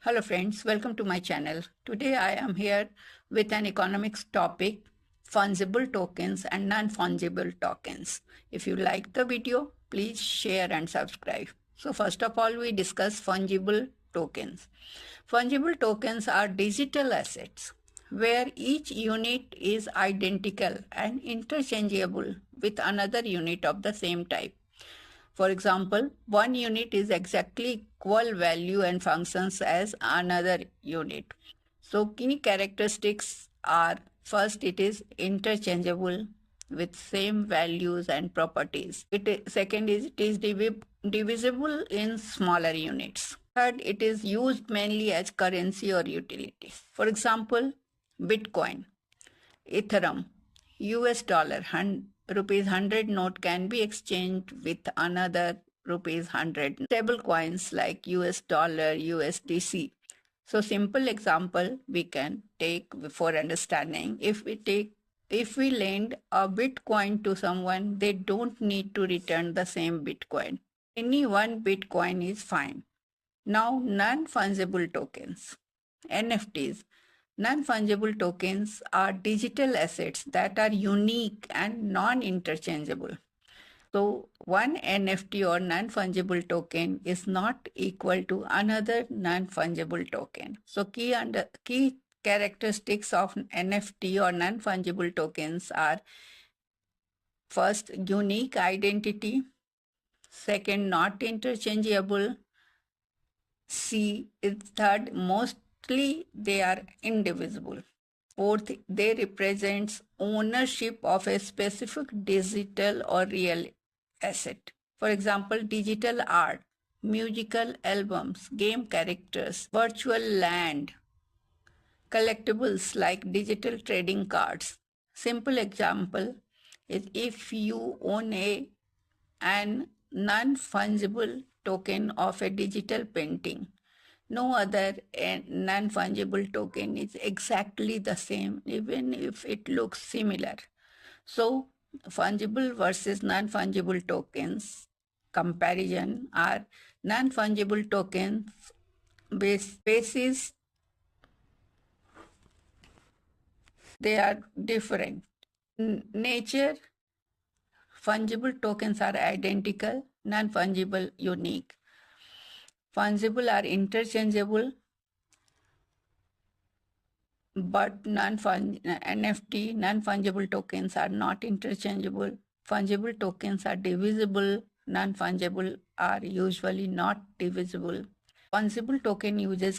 Hello friends, welcome to my channel. Today I am here with an economics topic, fungible tokens and non-fungible tokens. If you like the video, please share and subscribe. So first of all, we discuss fungible tokens. Fungible tokens are digital assets where each unit is identical and interchangeable with another unit of the same type. For example, one unit is exactly equal value and functions as another unit. So key characteristics are: first, it is interchangeable with same values and properties. Second is it is divisible in smaller units. Third, it is used mainly as currency or utility. For example, Bitcoin, Ethereum, US dollar, rupees 100 note can be exchanged with another rupees 100 stable coins like US dollar, USDC. So simple example we can take for understanding. If we lend a Bitcoin to someone, they don't need to return the same Bitcoin. Any one Bitcoin is fine. Now, non-fungible tokens, NFTs. Non-fungible tokens are digital assets that are unique and non-interchangeable. So one NFT or non-fungible token is not equal to another non-fungible token. So key characteristics of NFT or non-fungible tokens are: first, unique identity; second, not interchangeable; third, mostly they are indivisible; fourth, they represents ownership of a specific digital or real asset. For example, digital art, musical albums, game characters, virtual land, collectibles like digital trading cards. Simple example is if you own an non-fungible token of a digital painting, no other non-fungible token is exactly the same, even if it looks similar. So, fungible versus non-fungible tokens comparison are: non-fungible tokens basis, they are different. Nature, fungible tokens are identical, non-fungible unique. Fungible are interchangeable, but NFT, non-fungible tokens are not interchangeable. Fungible tokens are divisible, non-fungible are usually not divisible. Fungible token uses